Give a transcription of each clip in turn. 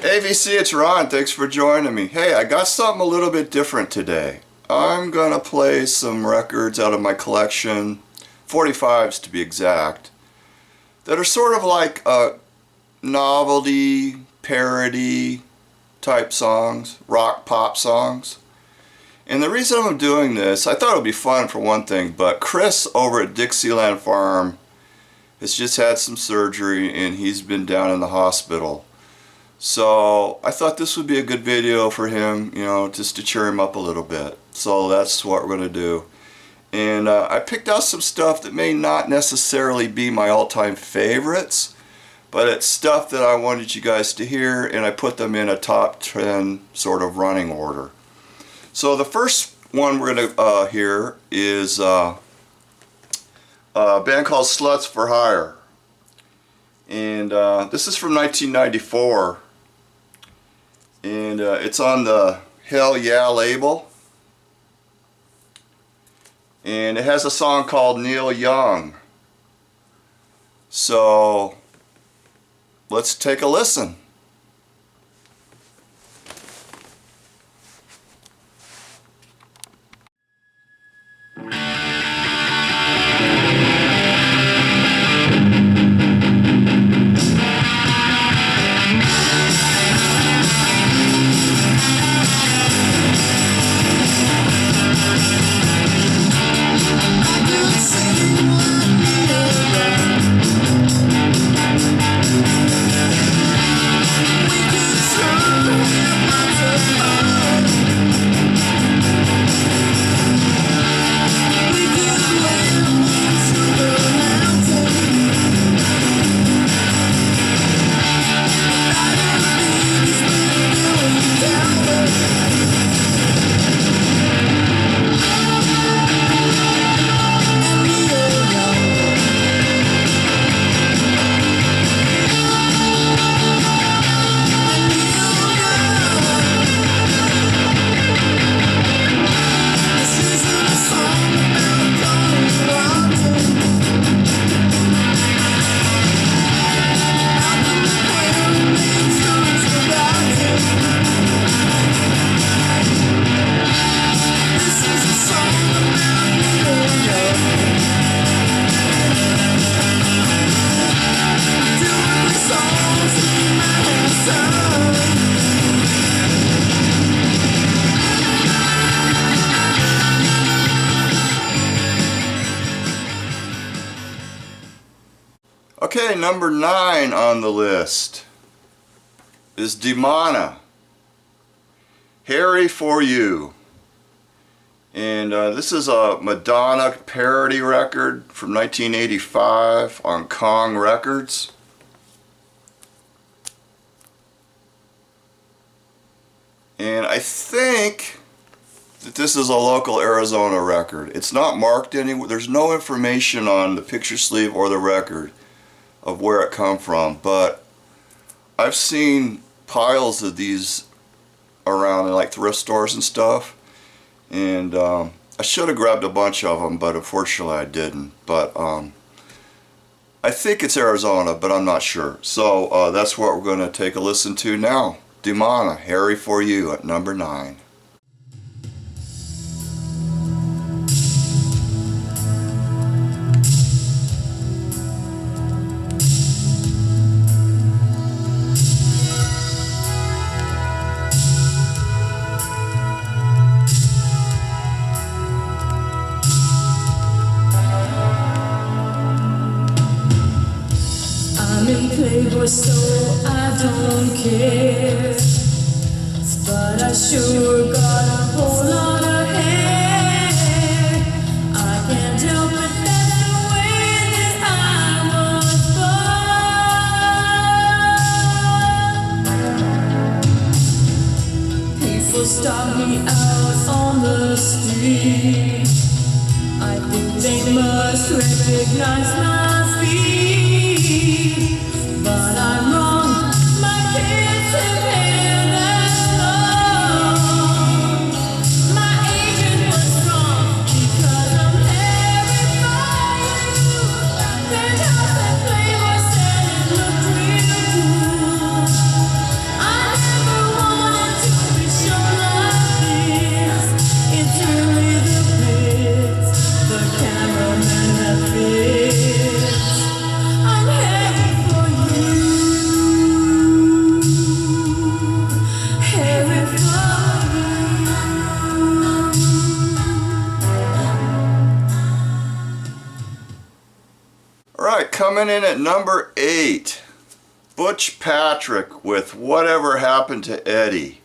Hey VC, it's Ron. Thanks for joining me. Hey, I got something a little bit different today. I'm gonna play some records out of my collection, 45s to be exact, that are sort of like novelty, parody type songs, rock pop songs. And the reason I'm doing this, I thought it would be fun for one thing, but Kris over at Dixieland Farm has just had some surgery and he's been down in the hospital. So I thought this would be a good video for him, you know, just to cheer him up a little bit. So that's what we're going to do. And I picked out some stuff that may not necessarily be my all-time favorites, but it's stuff that I wanted you guys to hear, and I put them in a top 10 sort of running order. So the first one we're going to hear is a band called Sluts for Hire. And this is from 1994. And it's on the Hell Yeah label. And it has a song called Neil Young. So let's take a listen. Okay, number 9 on the list is Demona, Harry for You. And this is a Madonna parody record from 1985 on Kong Records. And I think that this is a local Arizona record. It's not marked anywhere. There's no information on the picture sleeve or the record of where it come from, but I've seen piles of these around in like thrift stores and stuff, and I should have grabbed a bunch of them, but unfortunately I didn't. But I think it's Arizona, but I'm not sure. So that's what we're going to take a listen to now. Demona, Harry for You at number 9. Playboy, so I don't care, but I sure got a whole lot of hair. I can't help it, that's the way that I was born. People stop me out on the street, I think they must recognize my feet. But I'm wrong, my kids have hair that's long. My agent was wrong, because I'm Harry for you. Penthouse and Playboy said it looked real cool. I coming in at number 8, Butch Patrick with Whatever Happened to Eddie.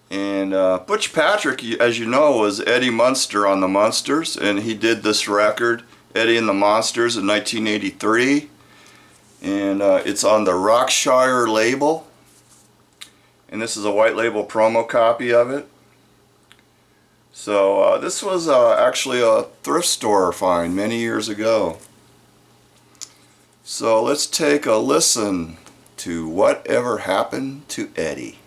And Butch Patrick, as you know, was Eddie Munster on the Munsters, and he did this record, Eddie and the Monsters, in 1983. And it's on the Rockshire label. And this is a white label promo copy of it. So this was actually a thrift store find many years ago. So let's take a listen to Whatever Happened to Eddie.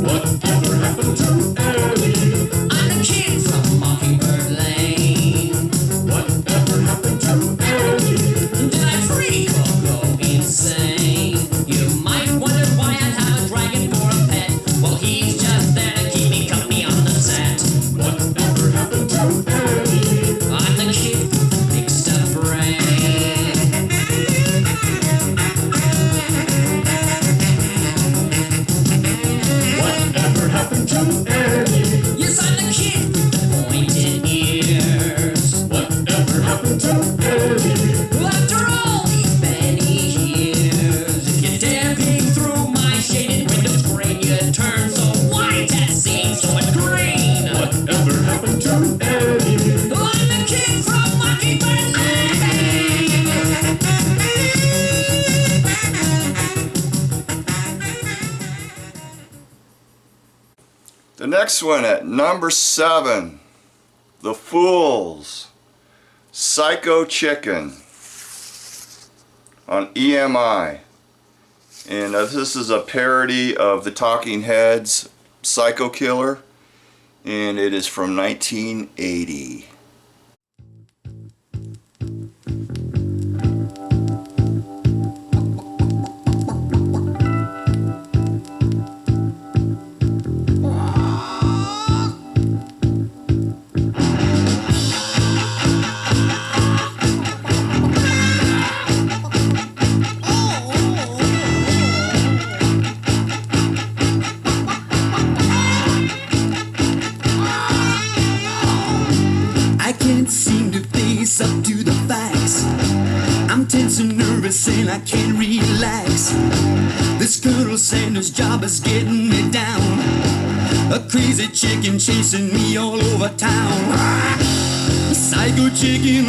Whatever happened to Eddie? I'm the kid from Mockingbird Lane. Whatever happened to Eddie? Did I freak or go insane? You might wonder why I have a dragon for a pet. Well, he's just there to keep me company on the set. Whatever happened to Eddie? I'm the kid with the mixed up brain. Whatever happened to Eddie? Yes, I'm the kid with the pointed ears. Whatever happened to Eddie? Well, after all these many years, if you dare peek through my shaded window screen, you turn so white that seems so green. Whatever happened to Eddie? Well, I'm the kid from Mockingbird Lane. The next one at number 7, The Fools, Psycho Chicken on EMI. And this is a parody of the Talking Heads' Psycho Killer, and it is from 1980. I can't seem to face up to the facts. I'm tense and nervous and I can't relax. This Colonel Sanders job is getting me down. A crazy chicken chasing me all over town. Psycho chicken.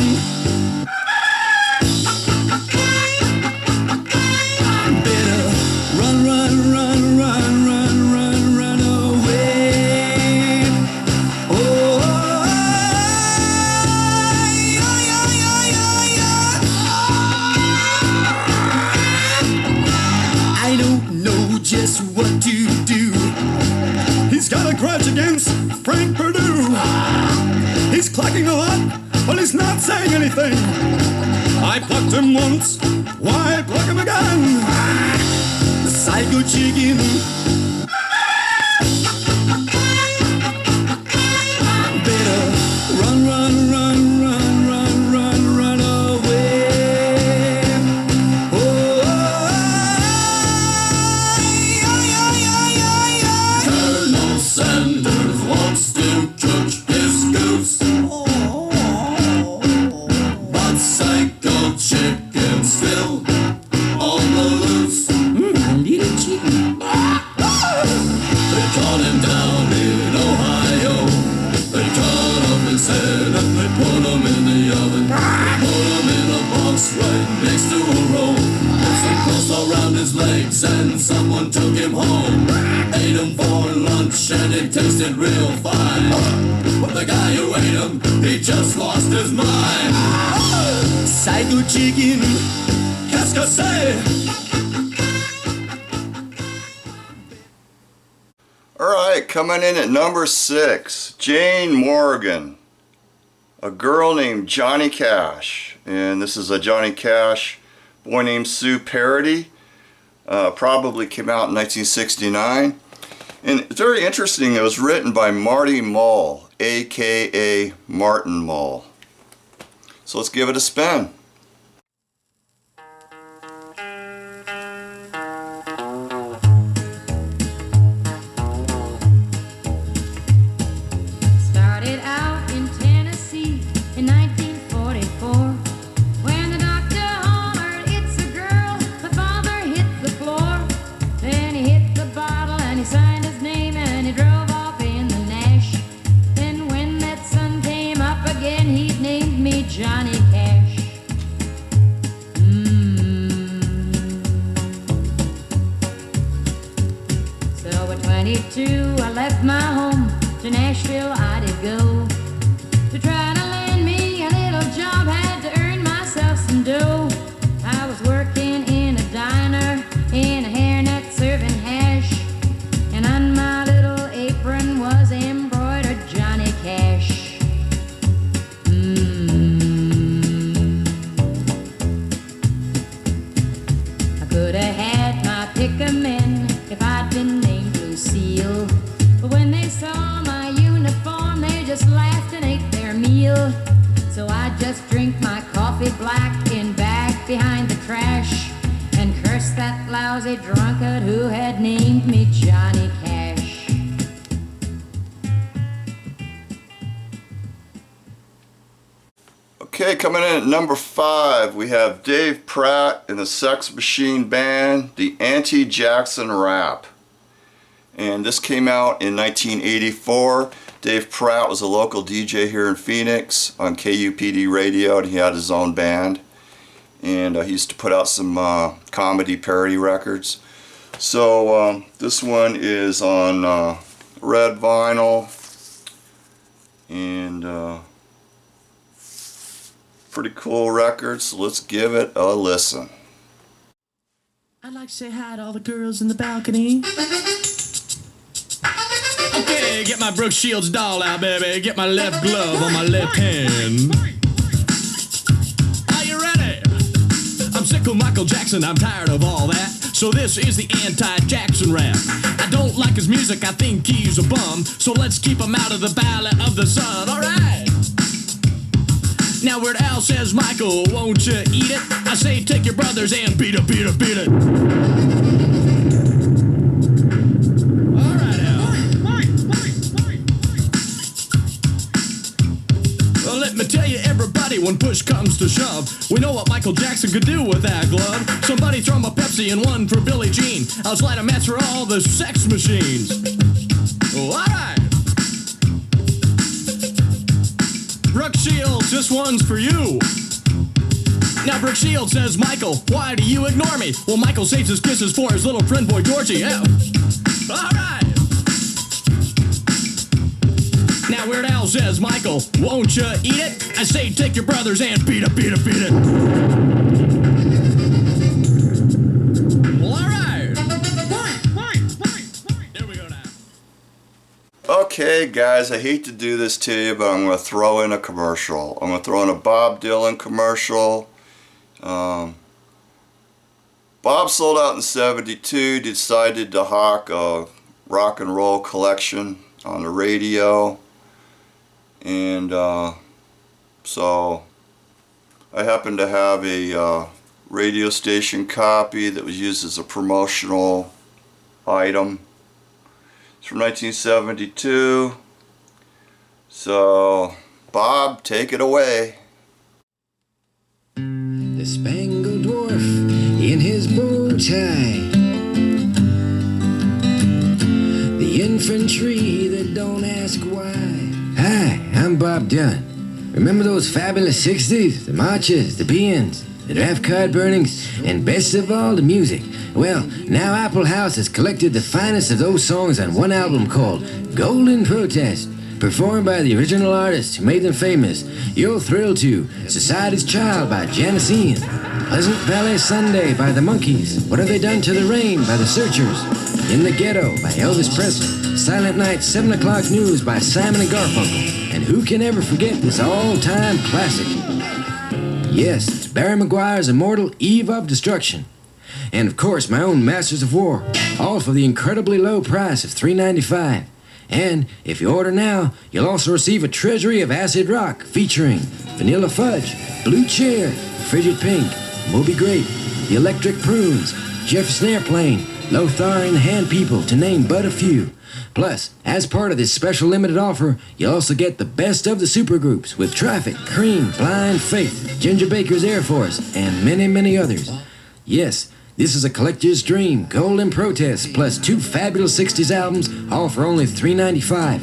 Better run, run, run, run, run, run, run away. Oh, I don't know just what to do. He's got a grudge against Frank Perdue. He's clacking a lot, but he's not saying anything. I plucked him once, why pluck him again? Psycho chicken. Better run, run, run, run, run, run, run away. Oh, Colonel Sanders wants to cook his goose, but Psycho chicken still on the loose. A little chicken. They caught him down in Ohio. They cut off his head and they put him in the oven. They put him in a box right next to a roll. Put some crust around his legs and someone took him home. Ate him for lunch and it tasted real fine. But the guy who ate him, he just lost his mind. Psycho chicken, qu'est-ce que c'est? Alright, coming in at number 6, Jane Morgan, A Girl Named Johnny Cash. And this is a Johnny Cash, Boy Named Sue parody. Probably came out in 1969. And it's very interesting, it was written by Marty Mull, aka Martin Mull. So let's give it a spin. somebody go to try to land me a little job. Had to earn myself some dough. I was working in a diner, in a hairnet serving hash, and on my little apron was embroidered Johnny Cash. I could have had my pick of men if I'd been named Lucille, but when they saw my uniform, they just laughed and ate their meal. So I just drink my coffee black in back behind the trash and curse that lousy drunkard who had named me Johnny Cash. Okay, coming in at number 5, we have Dave Pratt and the Sex Machine Band, the Anti-Jackson Rap. And this came out in 1984. Dave Pratt was a local DJ here in Phoenix on KUPD radio, and he had his own band. And he used to put out some comedy parody records. So this one is on red vinyl, and pretty cool record, so let's give it a listen. I'd like to say hi to all the girls in the balcony. Okay, get my Brooke Shields doll out, baby. Get my left glove on my left hand. Are you ready? I'm sick of Michael Jackson, I'm tired of all that. So this is the anti-Jackson rap. I don't like his music, I think he's a bum. So let's keep him out of the Ballad of the Sun, alright? Now Weird Al says, Michael, won't you eat it? I say, take your brothers and beat it, beat it, beat it. Alright, Al. Well, let me tell you, everybody, when push comes to shove, we know what Michael Jackson could do with that glove. Somebody throw him a Pepsi and one for Billie Jean. I'll slide a match for all the sex machines. Alright. Brooke Shields, this one's for you. Now Brooke Shields says, Michael, why do you ignore me? Well, Michael saves his kisses for his little friend boy Georgie. Yeah. All right. Now Weird Al says, Michael, won't you eat it? I say, take your brothers and beat it, beat it, beat it. Well, all right. There we go now. Okay guys, I hate to do this to you, but I'm going to throw in a commercial. I'm going to throw in a Bob Dylan commercial. Bob sold out in '72, decided to hawk a rock and roll collection on the radio. And so I happen to have a radio station copy that was used as a promotional item. It's from 1972. So, Bob, take it away. The Spangled Dwarf in his bow tie. The infantry that don't ask why. Hi, I'm Bob Dylan. Remember those fabulous 60s? The marches, the paeans, the draft card burnings, and best of all, the music. Well, now Apple House has collected the finest of those songs on one album called Golden Protest, performed by the original artists who made them famous. You'll thrill to Society's Child by Janis Ian, Pleasant Valley Sunday by the Monkees, What Have They Done to the Rain by the Searchers, In the Ghetto by Elvis Presley, Silent Night 7 O'Clock News by Simon and Garfunkel, and who can ever forget this all-time classic? Yes, it's Barry McGuire's immortal Eve of Destruction. And of course, my own Masters of War, all for the incredibly low price of $3.95. And if you order now, you'll also receive a treasury of acid rock featuring Vanilla Fudge, Blue Chair, Frigid Pink, Moby Grape, The Electric Prunes, Jefferson Airplane, Lothar and the Hand People, to name but a few. Plus, as part of this special limited offer, you'll also get the best of the supergroups with Traffic, Cream, Blind Faith, Ginger Baker's Air Force, and many, many others. Yes, this is a collector's dream, Golden Protest, plus 2 fabulous 60s albums, all for only $3.95.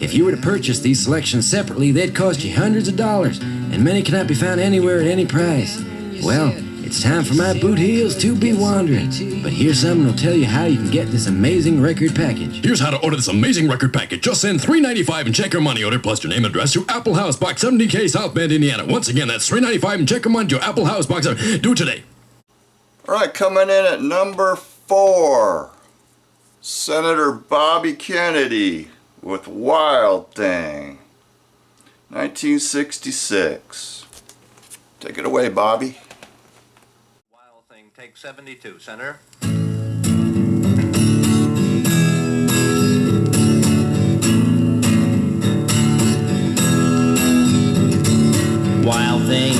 If you were to purchase these selections separately, they'd cost you hundreds of dollars, and many cannot be found anywhere at any price. Well, It's time for my boot heels to be wandering. But here's something that'll tell you how you can get this amazing record package. Here's how to order this amazing record package. Just send $3.95 and check your money order plus your name and address to Apple House Box 70K, South Bend, Indiana. Once again, that's $3.95 and check your money to Apple House Box 70. Do it today. All right, coming in at number 4, Senator Bobby Kennedy with Wild Thing, 1966. Take it away, Bobby. Wild Thing, take 72, Senator. Wild thing,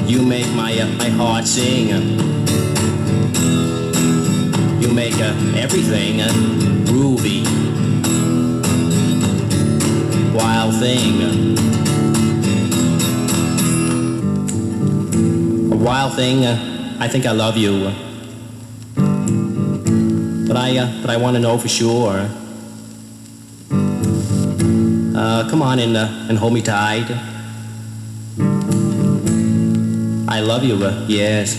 you make my heart sing. You make everything groovy. Wild thing, a wild thing. I think I love you, but I want to know for sure. Come on and hold me tight. I love you, yes.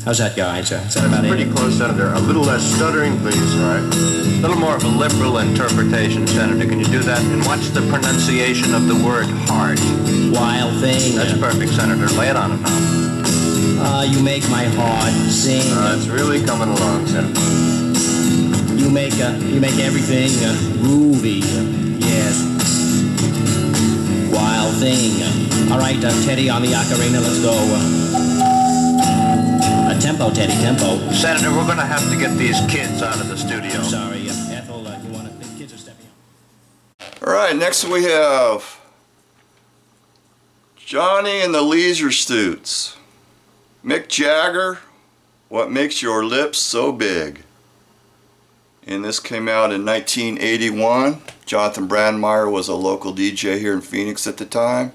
How's that, guys? Is that about Pretty it? close, Senator. A little less stuttering, please, all right? A little more of a liberal interpretation, Senator. Can you do that? And watch the pronunciation of the word heart. Wild thing. That's perfect, Senator. Lay it on him now. You make my heart sing. It's really coming along, Senator. You make everything groovy. Yes. Wild thing. All right, Teddy on the ocarina. Let's go. Tempo, Teddy, tempo. Senator, we're going to have to get these kids out of the studio. Sorry, Ethel, you want to... The kids are stepping up. All right, next we have Johnny and the Leisure Suits. Mick Jagger, What Makes Your Lips So Big? And this came out in 1981. Jonathan Brandmeier was a local DJ here in Phoenix at the time.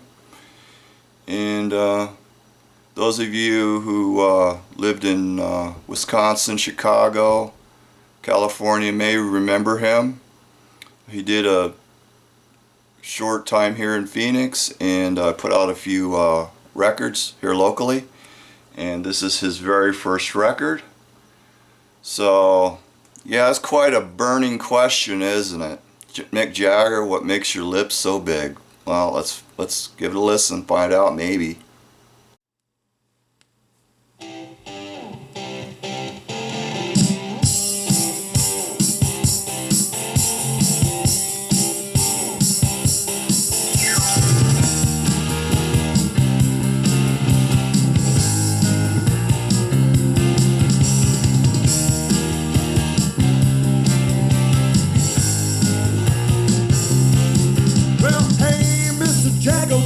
And those of you who lived in Wisconsin, Chicago, California may remember him. He did a short time here in Phoenix and put out a few records here locally. And this is his very first record. So, yeah, it's quite a burning question, isn't it? Mick Jagger, what makes your lips so big? Well, let's give it a listen, find out maybe.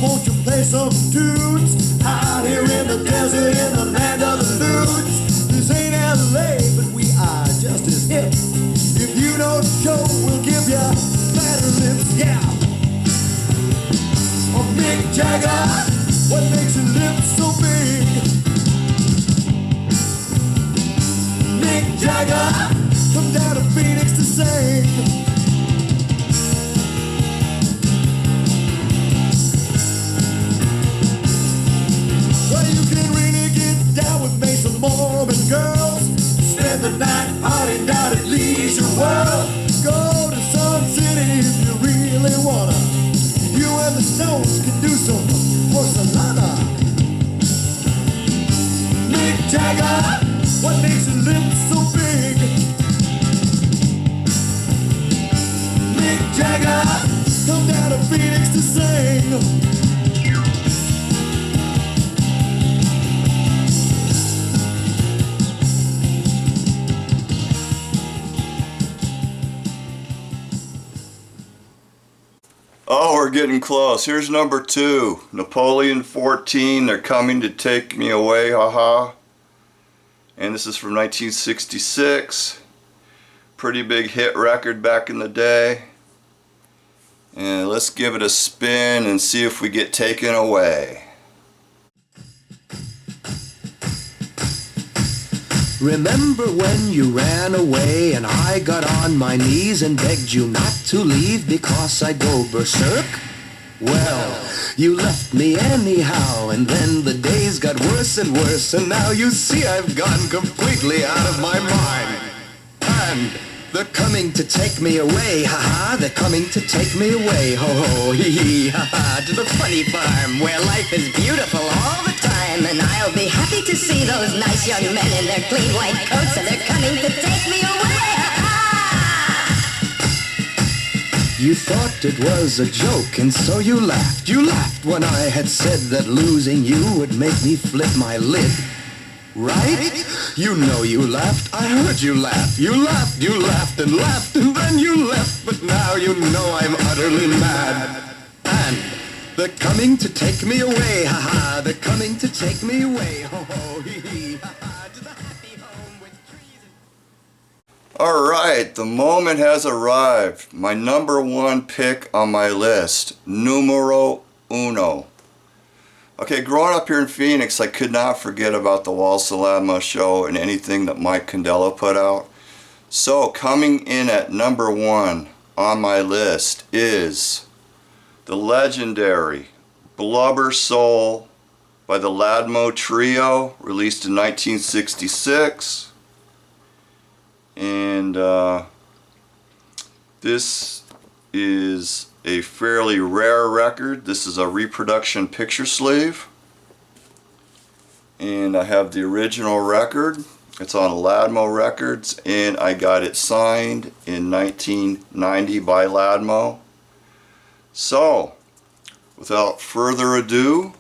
Won't you play some tunes out here in the desert, in the land of the dudes? This ain't LA, but we are just as hip. If you don't show, we'll give you fatter lips, yeah. Oh, Mick Jagger, what makes your lips so big? Mick Jagger, come down to Phoenix to sing. Mormon girls spend the night partying down at Leisure World. Go to Sun City if you really wanna. You and the Stones can do some porcelana. Mick Jagger, what makes your lips so big? Mick Jagger, come down to Phoenix to sing. Oh, we're getting close. Here's number 2, Napoleon XIV, They're Coming to Take Me Away, haha. And this is from 1966. Pretty big hit record back in the day. And let's give it a spin and see if we get taken away. Remember when you ran away and I got on my knees and begged you not to leave because I'd go berserk? Well, you left me anyhow, and then the days got worse and worse, and now you see I've gone completely out of my mind. And they're coming to take me away, ha-ha, they're coming to take me away, ho-ho, hee-hee, ha-ha, to the funny farm, where life is beautiful all the time, and I'll be happy to see those nice young men in their clean white coats, and they're coming to take me away, ha-ha! You thought it was a joke, and so you laughed. You laughed when I had said that losing you would make me flip my lid. Right? You know you laughed. I heard you laugh. You laughed and laughed, and then you left. But now you know I'm utterly mad. And they're coming to take me away, ha-ha. They're coming to take me away, ho-ho, hee-hee, ha-ha, to the happy home with trees and... Alright, the moment has arrived. My number one pick on my list. Numero uno. Okay, growing up here in Phoenix, I could not forget about the Waltz of Ladmo show and anything that Mike Condello put out. So, coming in at number one on my list is the legendary Blubber Soul by the Ladmo Trio, released in 1966. And this is a fairly rare record. This is a reproduction picture sleeve, and I have the original record. It's on Ladmo Records, and I got it signed in 1990 by Ladmo. So, without further ado,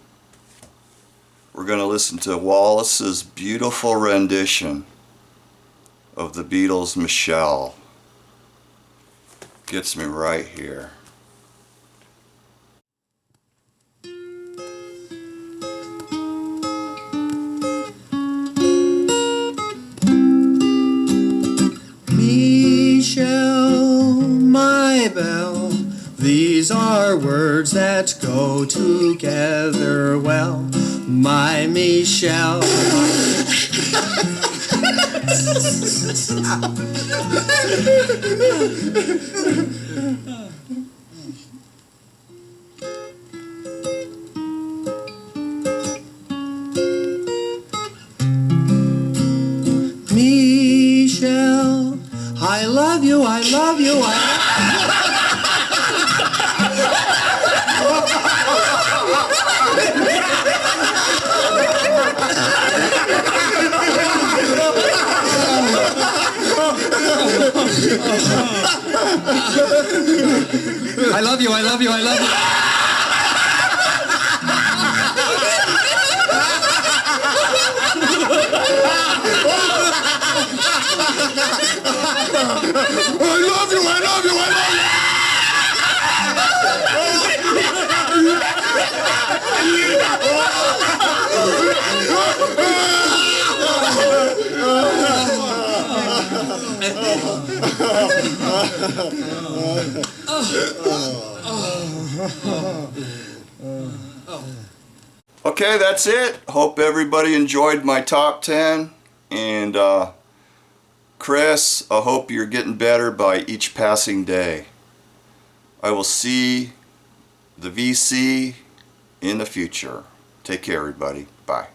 we're going to listen to Wallace's beautiful rendition of the Beatles' Michelle. Gets me right here. Michelle, my belle, these are words that go together well. My Michelle. Michelle, I love you, I love you, I love you, I love you, I love you. I love you, I love you, I love you. Okay, that's it. Hope everybody enjoyed my top 10. And Kris, I hope you're getting better by each passing day. I will see the VC in the future. Take care, everybody. Bye.